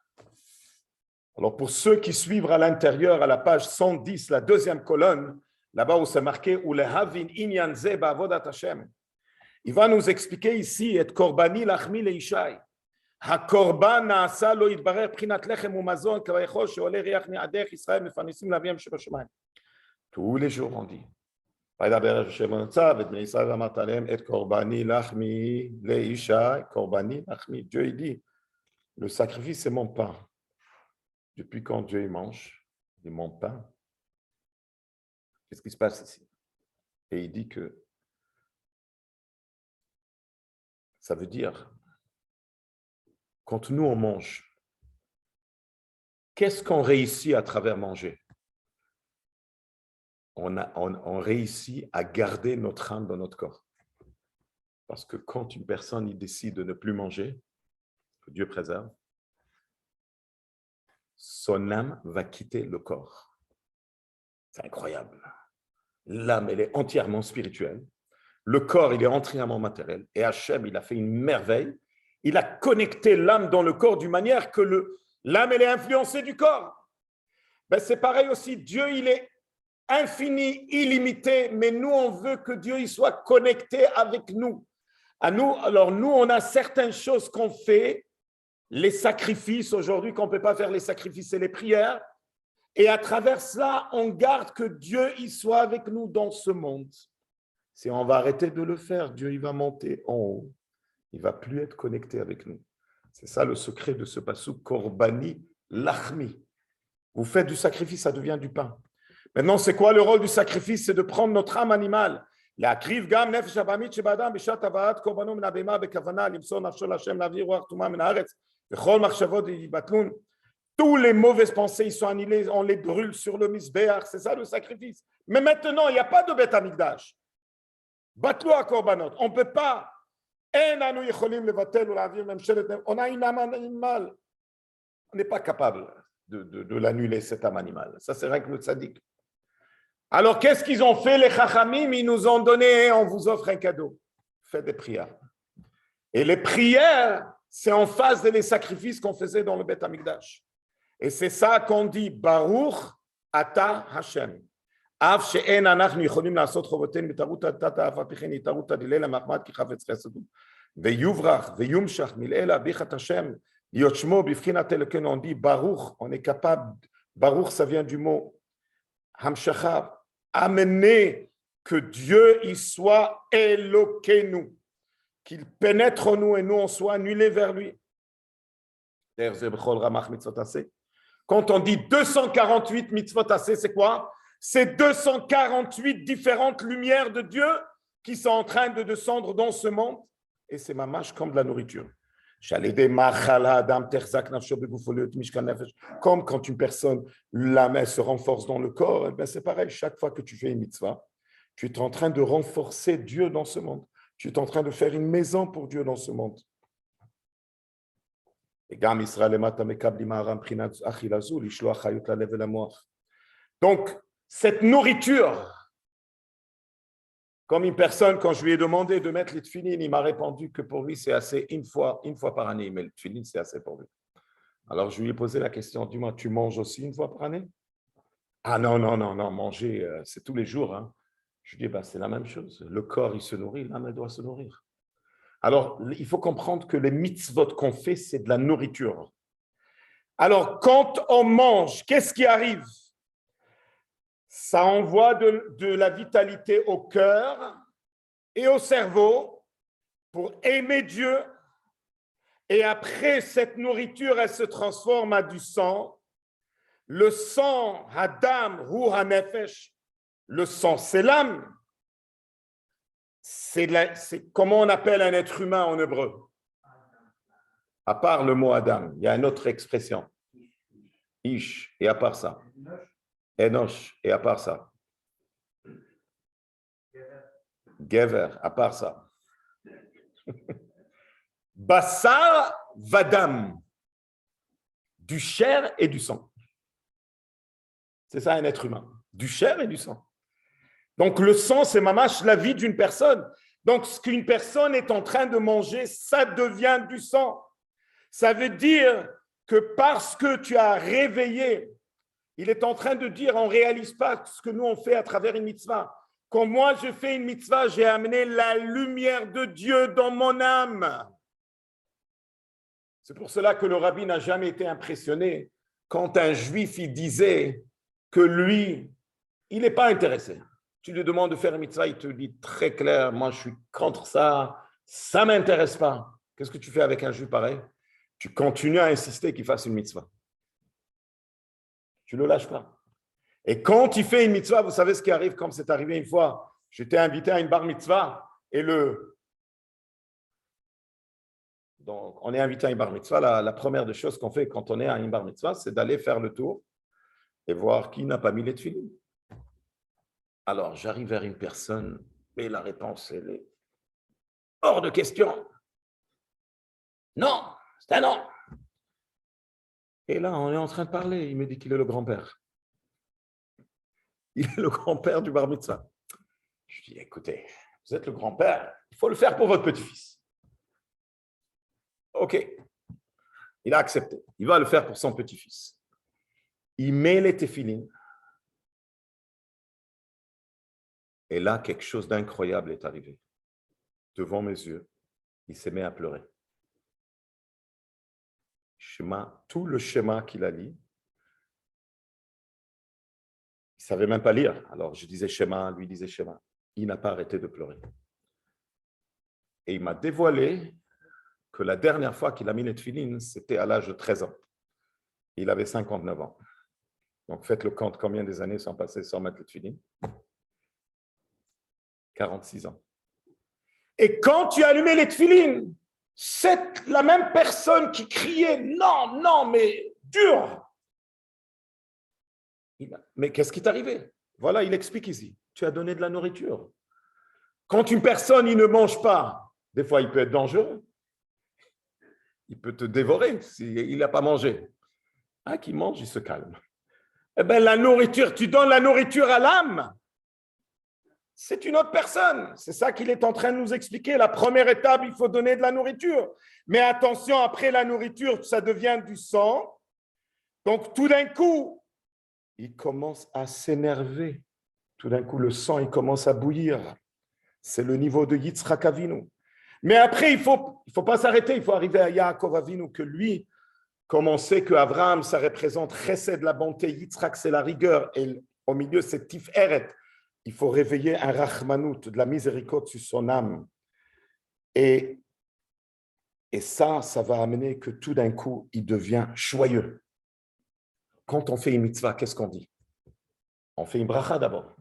Alors, pour ceux qui suivent à l'intérieur, à la page 110, la 2e colonne, là-bas où c'est marqué « Ulehavin inyan ze ba'avodat Hashem », il va nous expliquer ici « Et korbani lachmi leishai ». הקורבן נעשה לא יתברר בחינת לחם ומזון כביכול שעולה ריח מעדך ישראל מפרנסים לאביהם שבשמיים. tous les jours on dit וידבר השם ונצב את בני ישראל ואמרת עליהם את קורבני לחמי לאישי קורבני לחמי. Dieu il dit le sacrifice c'est mon pain. Depuis quand Dieu il mange, il mon pain. Qu'est-ce qui se passe ici? Et il dit que ça veut dire quand nous, on mange, qu'est-ce qu'on réussit à travers manger? On réussit à garder notre âme dans notre corps. Parce que quand une personne il décide de ne plus manger, que Dieu préserve, son âme va quitter le corps. C'est incroyable. L'âme, elle est entièrement spirituelle. Le corps, il est entièrement matériel. Et Hachem, il a fait une merveille. Il a connecté l'âme dans le corps d'une manière que l'âme, elle est influencée du corps. Ben, c'est pareil aussi, Dieu, il est infini, illimité, mais nous, on veut que Dieu il soit connecté avec nous. Alors, nous, on a certaines choses qu'on fait, les sacrifices aujourd'hui, qu'on ne peut pas faire les sacrifices, c'est les prières. Et à travers cela, on garde que Dieu il soit avec nous dans ce monde. Si on va arrêter de le faire, Dieu il va monter en haut. Il ne va plus être connecté avec nous. C'est ça le secret de ce passouk, Korbani Lachmi. Vous faites du sacrifice, ça devient du pain. Maintenant, c'est quoi le rôle du sacrifice? C'est de prendre notre âme animale. להקריב גם נפש הבהמית שבאדם בשעת הבאת קורבנו מן הבהמה בכוונה למסור נפשו להשם להביא רוח טומאה מן הארץ וכל מחשבות יבטלון. Tous les mauvaises pensées, ils sont annulées, on les brûle sur le misbéach, c'est ça le sacrifice. Mais maintenant, il n'y a pas de Beth Amikdash. Batlou à korbanot, on ne peut pas. On a une âme animale. On n'est pas capable de l'annuler, cette âme animale. Ça, c'est rien que le tzaddik. Alors, qu'est-ce qu'ils ont fait, les chachamim? Ils nous ont donné, on vous offre un cadeau. Faites des prières. Et les prières, c'est en face des sacrifices qu'on faisait dans le Beth Amikdash. Et c'est ça qu'on dit, Baruch Ata Hashem. אף שאין אנחנו יכולים לעשות חובותינו בתרותא דתא אף על פי כן התערותא דלילה מחמד כי חפץ חסד הוא ויוברח ויומשך מלעילה ביחד השם להיות שמו בבחינת אלוקינו. On dit Baruch, on est capable, Baruch ça vient du mot Hamshacha, amener que Dieu il soit Elokeinu. qu'il pénètre en nous et nous on soit annulés vers lui. Quand on dit 248 mitzvot assez, c'est quoi? C'est 248 différentes lumières de Dieu qui sont en train de descendre dans ce monde. Et c'est mamash comme de la nourriture. Comme quand une personne, la main se renforce dans le corps, ben c'est pareil, chaque fois que tu fais une mitzvah, tu es en train de renforcer Dieu dans ce monde. Tu es en train de faire une maison pour Dieu dans ce monde. Donc, cette nourriture, comme une personne, quand je lui ai demandé de mettre les tefilines, il m'a répondu que pour lui, c'est assez une fois par année. Mais les tefilines, c'est assez pour lui. Alors, je lui ai posé la question, dis-moi, tu manges aussi une fois par année? Ah non, manger, c'est tous les jours. Hein. Je lui dis, c'est la même chose. Le corps, il se nourrit, l'âme, elle doit se nourrir. Alors, il faut comprendre que les mitzvot qu'on fait, c'est de la nourriture. Alors, quand on mange, qu'est-ce qui arrive? Ça envoie de la vitalité au cœur et au cerveau pour aimer Dieu. Et après, cette nourriture, elle se transforme à du sang. Le sang, Hadam, Hu HaNefesh, le sang, c'est l'âme. C'est comment on appelle un être humain en hébreu? À part le mot Adam, il y a une autre expression. Ish, et à part ça. Enosh, et à part ça. Gever, à part ça. Bassar vadam, du chair et du sang. C'est ça un être humain, du chair et du sang. Donc le sang, c'est mamash la vie d'une personne. Donc ce qu'une personne est en train de manger, ça devient du sang. Ça veut dire que parce que tu as réveillé, il est en train de dire, on ne réalise pas ce que nous on fait à travers une mitzvah. Quand moi je fais une mitzvah, j'ai amené la lumière de Dieu dans mon âme. C'est pour cela que le rabbi n'a jamais été impressionné quand un juif il disait que lui, il n'est pas intéressé. Tu lui demandes de faire une mitzvah, il te dit très clair, moi je suis contre ça, ça ne m'intéresse pas. Qu'est-ce que tu fais avec un juif pareil? Tu continues à insister qu'il fasse une mitzvah. Tu ne le lâches pas. Et quand il fait une mitzvah, vous savez ce qui arrive, comme c'est arrivé une fois. J'étais invité à une bar mitzvah et donc, on est invité à une bar mitzvah. La première des choses qu'on fait quand on est à une bar mitzvah, c'est d'aller faire le tour et voir qui n'a pas mis les tefilines. Alors, j'arrive vers une personne et la réponse, elle est hors de question. Non, c'est un non. Et là, on est en train de parler. Il me dit qu'il est le grand-père. Il est le grand-père du bar mitzvah. Je dis, écoutez, vous êtes le grand-père, il faut le faire pour votre petit-fils. OK. Il a accepté. Il va le faire pour son petit-fils. Il met les téphilines. Et là, quelque chose d'incroyable est arrivé. Devant mes yeux, il s'est mis à pleurer. Tout le schéma qu'il a lu, il ne savait même pas lire. Alors, je disais schéma, lui disait schéma. Il n'a pas arrêté de pleurer. Et il m'a dévoilé que la dernière fois qu'il a mis les tefilines, c'était à l'âge de 13 ans. Il avait 59 ans. Donc, faites le compte, combien des années sont passées sans mettre les tefilines? 46 ans. Et quand tu allumais les tefilines, c'est la même personne qui criait « Non, mais dur !» Mais qu'est-ce qui t'est arrivé? Voilà, il explique ici. Tu as donné de la nourriture. Quand une personne il ne mange pas, des fois il peut être dangereux. Il peut te dévorer s'il n'a pas mangé. Ah, qui mange, il se calme. Eh bien, la nourriture, tu donnes la nourriture à l'âme. C'est une autre personne. C'est ça qu'il est en train de nous expliquer. La première étape, il faut donner de la nourriture. Mais attention, après la nourriture, ça devient du sang. Donc, tout d'un coup, il commence à s'énerver. Tout d'un coup, le sang, il commence à bouillir. C'est le niveau de Yitzhak Avinu. Mais après, il faut pas s'arrêter. Il faut arriver à Yaakov Avinu, que lui, comme on sait que Abraham, ça représente Chesed, la bonté, Yitzhak, c'est la rigueur, et au milieu, c'est Tiferet. Il faut réveiller un Rachmanout, de la miséricorde sur son âme. Et ça va amener que tout d'un coup, il devient joyeux. Quand on fait une mitzvah, qu'est-ce qu'on dit? On fait une bracha d'abord.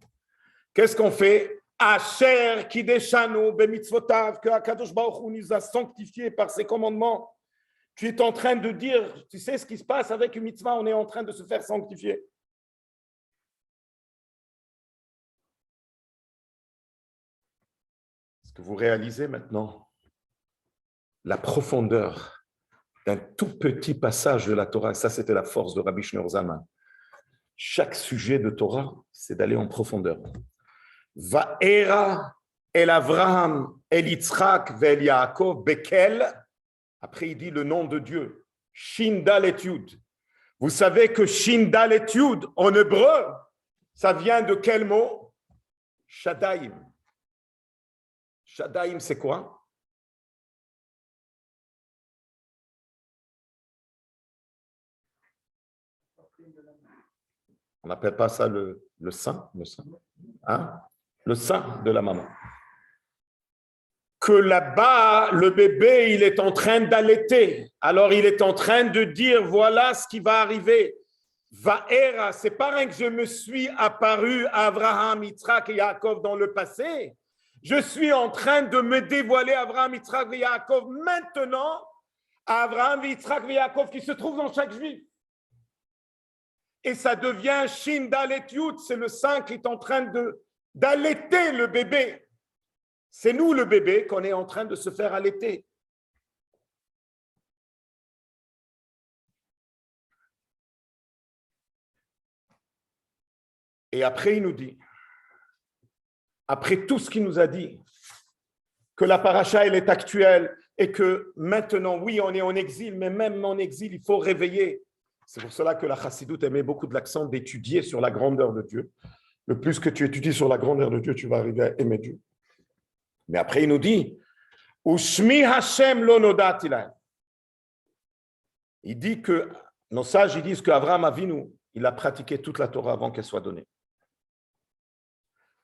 Qu'est-ce qu'on fait? Asher kideshanu bemitzvotav, que Akadosh Baruch Hu nous a sanctifiés par ses commandements. Tu es en train de dire, tu sais ce qui se passe avec une mitzvah, on est en train de se faire sanctifier. Est-ce que vous réalisez maintenant la profondeur d'un tout petit passage de la Torah? Ça, c'était la force de Rabbi Shneur Zalman. Chaque sujet de Torah, c'est d'aller en profondeur. Va'era el Avraham, el Yitzhak, ve'el Yaakov, bekel. Après, il dit le nom de Dieu. Shin Dalet Yud. Vous savez que Shin Dalet Yud, en hébreu, ça vient de quel mot? Shadaim. Shadaim, c'est quoi? On n'appelle pas ça le sein, hein? Le sein de la maman. Que là-bas, le bébé, il est en train d'allaiter. Alors, il est en train de dire, voilà ce qui va arriver. Va'era, c'est pas rien que je me suis apparu à Abraham, Yitzhak et Yaakov dans le passé. Je suis en train de me dévoiler à Abraham, Yitzhak et Yaakov maintenant, à Abraham, Yitzhak et Yaakov qui se trouvent dans chaque juif. Et ça devient Shin Dalet Yud, c'est le sein qui est en train d'allaiter le bébé. C'est nous le bébé qu'on est en train de se faire allaiter. Et après, il nous dit, après tout ce qu'il nous a dit, que la paracha, elle est actuelle et que maintenant, oui, on est en exil, mais même en exil, il faut réveiller. C'est pour cela que la chassidoute met beaucoup de l'accent d'étudier sur la grandeur de Dieu. Le plus que tu étudies sur la grandeur de Dieu, tu vas arriver à aimer Dieu. Mais après, il nous dit, Ushmi Hashem lo nodati lahem. Il dit que, nos sages, ils disent qu'Avraham Avinu, il a pratiqué toute la Torah avant qu'elle soit donnée.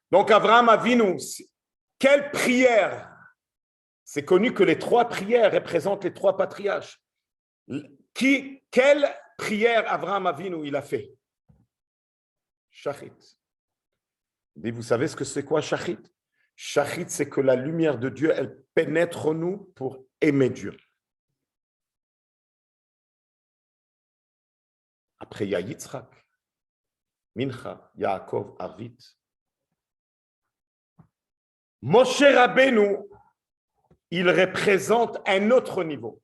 Donc, Avraham Avinu, quelle prière? C'est connu que les 3 prières représentent les 3 patriarches. Quelle prière Avraham Avinu il a fait? Shachit. Il dit, vous savez ce que c'est quoi Shachit? Shachit, c'est que la lumière de Dieu, elle pénètre en nous pour aimer Dieu. Après, il y a Yitzhak, Mincha, Yaakov, Arvit. Moshe Rabbeinu, il représente un autre niveau.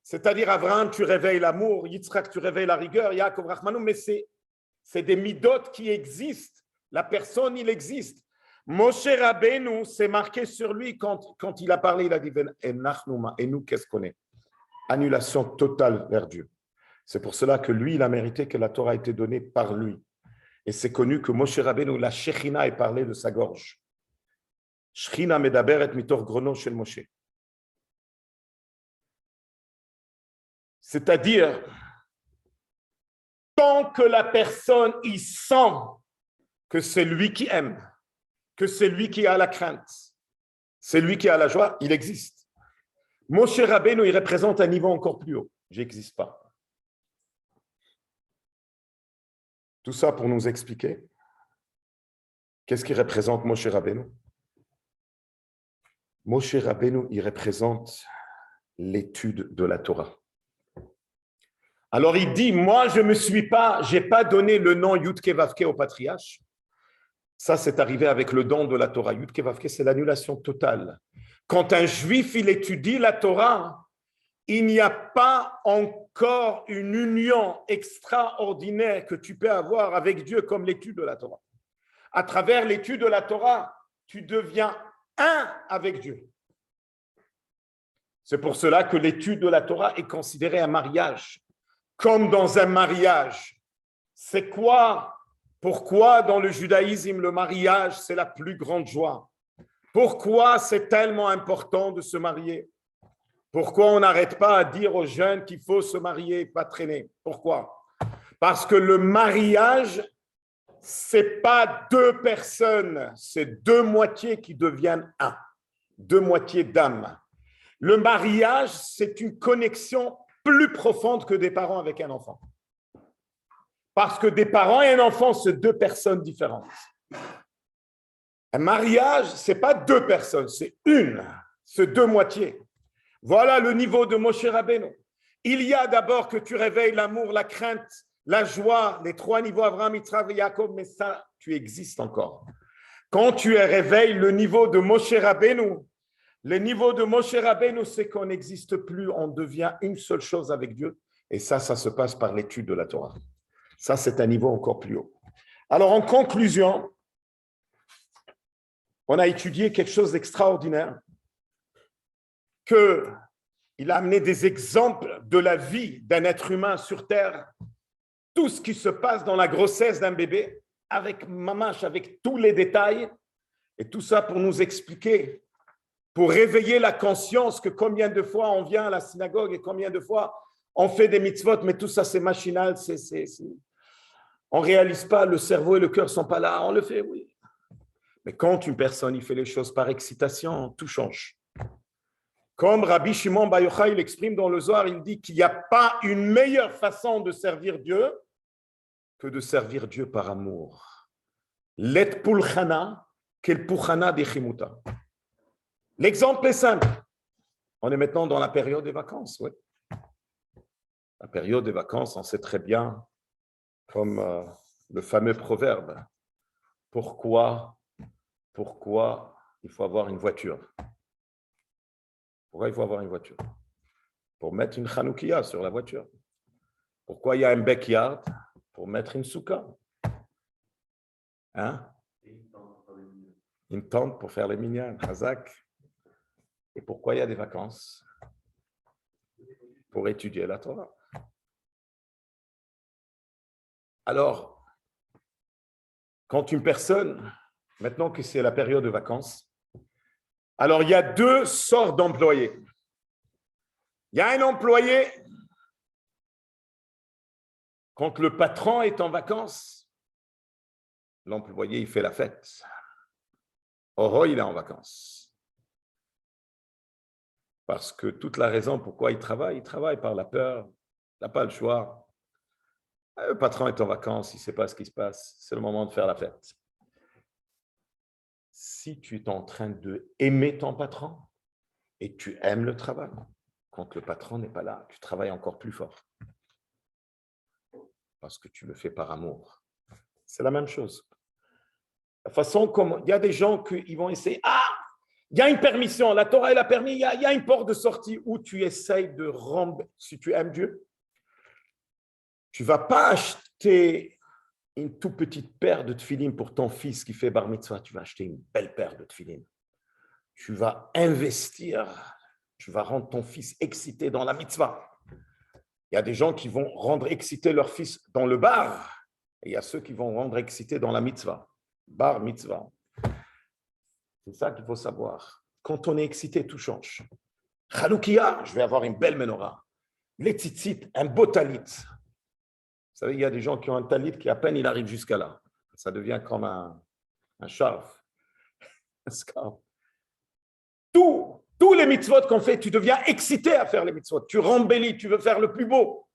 C'est-à-dire, Avraham, tu réveilles l'amour, Yitzhak, tu réveilles la rigueur, Yaakov, Rachmanou, mais c'est des midotes qui existent. La personne, il existe. Moshe Rabbeinu, c'est marqué sur lui quand il a parlé, il a dit et nous, qu'est-ce qu'on est? Annulation totale vers Dieu. C'est pour cela que lui, il a mérité que la Torah ait été donnée par lui. Et c'est connu que Moshe Rabbeinu, la Shechina, est parlé de sa gorge. Shechina medaberet mitor grono shel Moshe. C'est-à-dire, tant que la personne, il sent que c'est lui qui aime, que c'est lui qui a la crainte, c'est lui qui a la joie, il existe. Moshe Rabbeinu, il représente un niveau encore plus haut. J'existe pas. Tout ça pour nous expliquer qu'est-ce qui représente Moshe Rabbeinu. Moshe Rabbeinu, il représente l'étude de la Torah. Alors il dit, moi je n'ai pas donné le nom Yudke Vavke au patriarche. Ça, c'est arrivé avec le don de la Torah. Yudke Vavke, c'est l'annulation totale. Quand un juif, il étudie la Torah, il n'y a pas encore une union extraordinaire que tu peux avoir avec Dieu comme l'étude de la Torah. À travers l'étude de la Torah, tu deviens un avec Dieu. C'est pour cela que l'étude de la Torah est considérée un mariage. Comme dans un mariage. C'est quoi? Pourquoi dans le judaïsme, le mariage, c'est la plus grande joie? Pourquoi c'est tellement important de se marier? Pourquoi on n'arrête pas à dire aux jeunes qu'il faut se marier et pas traîner? Pourquoi? Parce que le mariage, ce n'est pas 2 personnes, c'est 2 moitiés qui deviennent un. deux moitiés d'âme. Le mariage, c'est une connexion plus profonde que des parents avec un enfant. Parce que des parents et un enfant, c'est deux personnes différentes. Un mariage, ce n'est pas deux personnes, c'est une, c'est deux moitiés. Voilà le niveau de Moshe Rabbeinu. Il y a d'abord que tu réveilles l'amour, la crainte, la joie, les trois niveaux Abraham, Yitzhak et Jacob, mais ça, tu existes encore. Quand tu réveilles le niveau de Moshe Rabbeinu, le niveau de Moshe Rabbeinu, c'est qu'on n'existe plus, on devient une seule chose avec Dieu. Et ça se passe par l'étude de la Torah. Ça, c'est un niveau encore plus haut. Alors, en conclusion, on a étudié quelque chose d'extraordinaire, qu'il a amené des exemples de la vie d'un être humain sur Terre, tout ce qui se passe dans la grossesse d'un bébé, avec mamash, avec tous les détails, et tout ça pour nous expliquer, pour réveiller la conscience que combien de fois on vient à la synagogue et combien de fois on fait des mitzvot, mais tout ça c'est machinal, on ne réalise pas, le cerveau et le cœur ne sont pas là, on le fait, oui. Mais quand une personne il fait les choses par excitation, tout change. Comme Rabbi Shimon Bar Yochai il exprime dans le Zohar, il dit qu'il n'y a pas une meilleure façon de servir Dieu que de servir Dieu par amour. Let pulchana kel puchana dechimuta. L'exemple est simple. On est maintenant dans la période des vacances. Oui. La période des vacances, on sait très bien, comme le fameux proverbe, pourquoi il faut avoir une voiture. Pourquoi il faut avoir une voiture? Pour mettre une chanoukia sur la voiture. Pourquoi il y a un backyard? Pour mettre une souka. Hein? Une tente pour faire les minyan, Hazak. Et pourquoi il y a des vacances? Pour étudier la Torah. Alors, quand une personne, maintenant que c'est la période de vacances, alors il y a deux sortes d'employés. Il y a un employé, quand le patron est en vacances, l'employé, il fait la fête. Or, il est en vacances. Parce que toute la raison pourquoi il travaille par la peur, il n'a pas le choix. Le patron est en vacances, il ne sait pas ce qui se passe, c'est le moment de faire la fête. Si tu es en train d'aimer ton patron et tu aimes le travail, quand le patron n'est pas là, tu travailles encore plus fort. Parce que tu le fais par amour. C'est la même chose. La façon comme il y a des gens qui vont essayer, il y a une permission, la Torah elle a permis, il y a une porte de sortie où tu essayes de rendre, si tu aimes Dieu, tu ne vas pas acheter une toute petite paire de tefilin pour ton fils qui fait bar mitzvah, tu vas acheter une belle paire de tefilin. Tu vas investir, tu vas rendre ton fils excité dans la mitzvah. Il y a des gens qui vont rendre excité leur fils dans le bar, et il y a ceux qui vont rendre excité dans la mitzvah. Bar mitzvah. C'est ça qu'il faut savoir. Quand on est excité, tout change. Chanoukia, je vais avoir une belle menorah. Les tzitzit, un beau talit. Vous savez, il y a des gens qui ont un talit qui à peine il arrive jusqu'à là. Ça devient comme un charf. Un scarf. Tous les mitzvot qu'on fait, tu deviens excité à faire les mitzvot. Tu rembellis, tu veux faire le plus beau.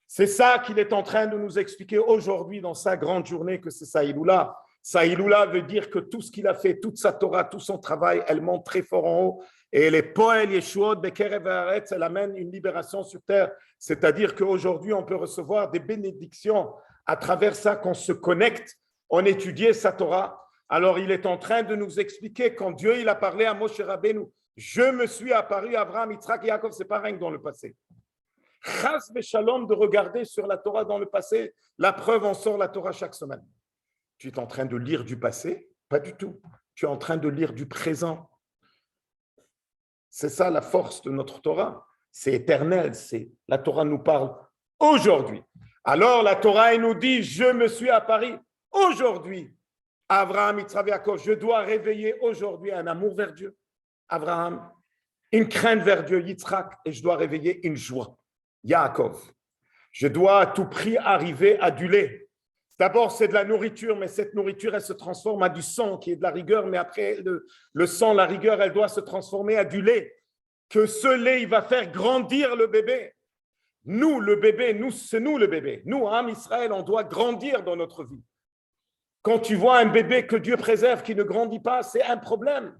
C'est ça qu'il est en train de nous expliquer aujourd'hui dans sa grande journée, que c'est sa Iloula. Sa Iloula veut dire que tout ce qu'il a fait, toute sa Torah, tout son travail, elle monte très fort en haut. Et les Poel Yeshuot, Bekerev Haaretz, elle amène une libération sur terre. C'est-à-dire qu'aujourd'hui, on peut recevoir des bénédictions à travers ça, qu'on se connecte, on étudie sa Torah. Alors, il est en train de nous expliquer quand Dieu il a parlé à Moshe Rabbeinu, je me suis apparu à Abraham, Yitzhak et Yaakov, c'est pas rien que dans le passé. Chas v'shalom de regarder sur la Torah dans le passé, la preuve, on sort la Torah chaque semaine. Tu es en train de lire du passé? Pas du tout. Tu es en train de lire du présent. C'est ça la force de notre Torah. C'est éternel. La Torah nous parle aujourd'hui. Alors la Torah elle nous dit, je me suis apparu aujourd'hui. Abraham, Yitzhak, Yaakov, je dois réveiller aujourd'hui un amour vers Dieu. Abraham, une crainte vers Dieu, Yitzhak, et je dois réveiller une joie. Yaakov, je dois à tout prix arriver à aduler. D'abord, c'est de la nourriture, mais cette nourriture, elle se transforme à du sang, qui est de la rigueur, mais après, le sang, la rigueur, elle doit se transformer à du lait. Que ce lait, il va faire grandir le bébé. Nous, le bébé, c'est nous le bébé. Nous, Am Israël, on doit grandir dans notre vie. Quand tu vois un bébé que Dieu préserve, qui ne grandit pas, c'est un problème.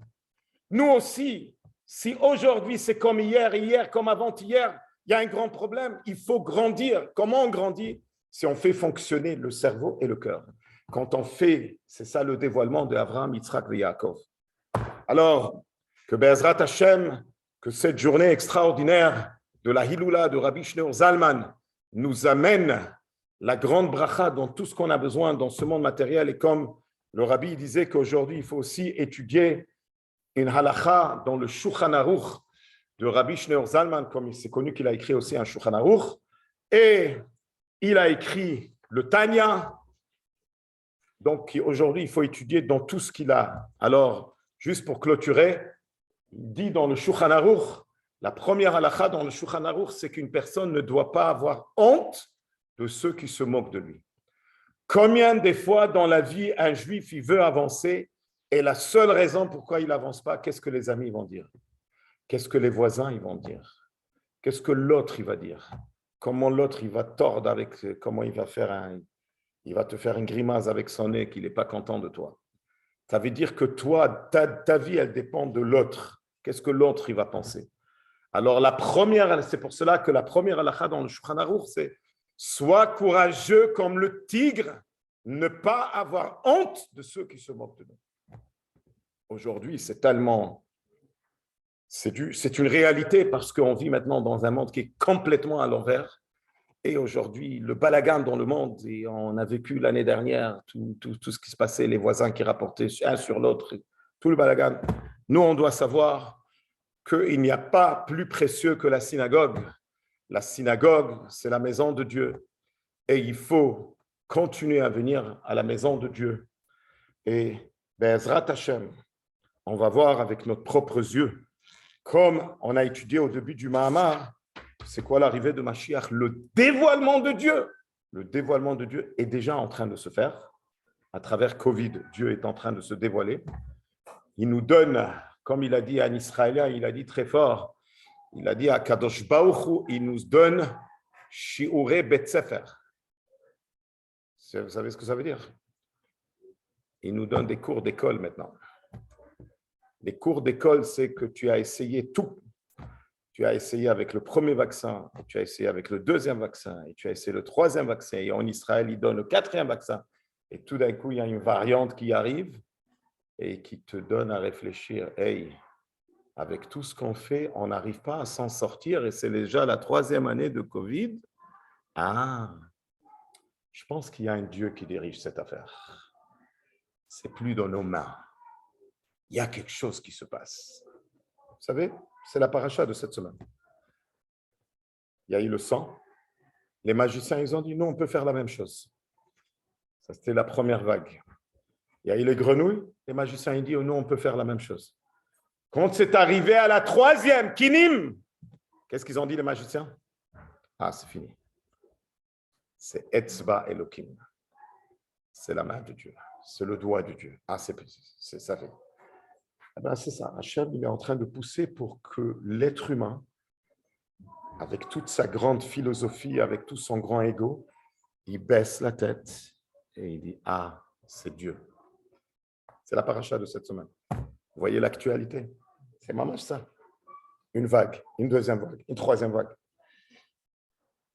Nous aussi, si aujourd'hui c'est comme hier, hier comme avant-hier, il y a un grand problème. Il faut grandir. Comment on grandit? Si on fait fonctionner le cerveau et le cœur. Quand on fait, c'est ça le dévoilement de Abraham, Yitzhak et Yaakov. Alors, que Be'ezrat Hashem, que cette journée extraordinaire de la Hiloula de Rabbi Shneur Zalman nous amène la grande bracha dans tout ce qu'on a besoin dans ce monde matériel. Et comme le Rabbi disait qu'aujourd'hui, il faut aussi étudier une halacha dans le Shulchan Aruch de Rabbi Shneur Zalman, comme c'est connu qu'il a écrit aussi un Shulchan Aruch. Et il a écrit le Tanya. Donc aujourd'hui, il faut étudier dans tout ce qu'il a. Alors, juste pour clôturer, il dit dans le Shulchan Aruch, la première halakha dans le Shulchan Aruch, c'est qu'une personne ne doit pas avoir honte de ceux qui se moquent de lui. Combien des fois dans la vie, un juif, il veut avancer et la seule raison pourquoi il n'avance pas, qu'est-ce que les amis vont dire? Qu'est-ce que les voisins ils vont dire? Qu'est-ce que l'autre il va dire? Comment l'autre il va tordre avec, comment il va te faire une grimace avec son nez qu'il n'est pas content de toi. Ça veut dire que toi, ta vie, elle dépend de l'autre. Qu'est-ce que l'autre il va penser? Alors la première, c'est pour cela que la première halakha dans le Shulchan Aruch, c'est sois courageux comme le tigre, ne pas avoir honte de ceux qui se moquent de nous. Aujourd'hui, c'est une réalité parce qu'on vit maintenant dans un monde qui est complètement à l'envers. Et aujourd'hui, le balagan dans le monde, et on a vécu l'année dernière tout ce qui se passait, les voisins qui rapportaient un sur l'autre, tout le balagan. Nous, on doit savoir qu'il n'y a pas plus précieux que la synagogue. La synagogue, c'est la maison de Dieu. Et il faut continuer à venir à la maison de Dieu. Et Be'ezrat Hashem, on va voir avec nos propres yeux, comme on a étudié au début du Mahamar, c'est quoi l'arrivée de Mashiach? Le dévoilement de Dieu. Le dévoilement de Dieu est déjà en train de se faire. À travers Covid, Dieu est en train de se dévoiler. Il nous donne, comme il a dit à un Israélien, il a dit très fort, il a dit à Kadosh Baruch Hu, il nous donne Shiurei Bet Sefer. Vous savez ce que ça veut dire? Il nous donne des cours d'école maintenant. Les cours d'école, c'est que tu as essayé tout. Tu as essayé avec le premier vaccin, tu as essayé avec le deuxième vaccin, et tu as essayé le troisième vaccin, et en Israël, ils donnent le quatrième vaccin. Et tout d'un coup, il y a une variante qui arrive et qui te donne à réfléchir. Hey, avec tout ce qu'on fait, on n'arrive pas à s'en sortir, et c'est déjà la troisième année de Covid. Ah, je pense qu'il y a un Dieu qui dirige cette affaire. C'est plus dans nos mains. Il y a quelque chose qui se passe. Vous savez, c'est la paracha de cette semaine. Il y a eu le sang. Les magiciens, ils ont dit, nous, on peut faire la même chose. Ça, c'était la première vague. Il y a eu les grenouilles. Les magiciens, ils disent, nous, on peut faire la même chose. Quand c'est arrivé à la troisième, Kinim, qu'est-ce qu'ils ont dit, les magiciens? Ah, c'est fini. C'est Etzba Elokim. C'est la main de Dieu. C'est le doigt de Dieu. Ah, c'est ça fait. Eh bien, c'est ça. Hachem, il est en train de pousser pour que l'être humain, avec toute sa grande philosophie, avec tout son grand ego, il baisse la tête et il dit, ah, c'est Dieu. C'est la paracha de cette semaine. Vous voyez l'actualité? C'est mamash ça. Une vague, une deuxième vague, une troisième vague.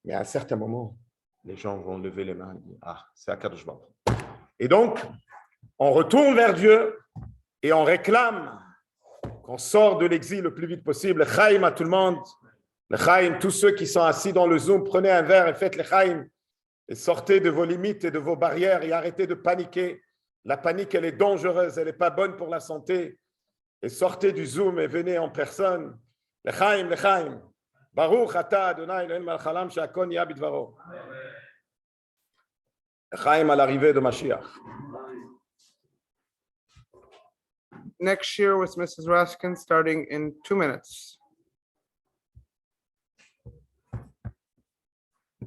Mais à un certain moment, les gens vont lever les mains et dire, ah, c'est Akadosh Baruch Hu. Et donc, on retourne vers Dieu et on réclame qu'on sort de l'exil le plus vite possible. Le Chaim à tout le monde. Le Chaim, tous ceux qui sont assis dans le Zoom, prenez un verre et faites le Chaim. Et sortez de vos limites et de vos barrières et arrêtez de paniquer. La panique, elle est dangereuse, elle n'est pas bonne pour la santé. Et sortez du Zoom et venez en personne. Le Chaim, le Chaim. Baruch ata Adonai Eloheinu melech haolam she'akol nהיה bidvaro. Le Chaim à l'arrivée de Mashiach. Next year with Mrs. Raskin starting in 2 minutes.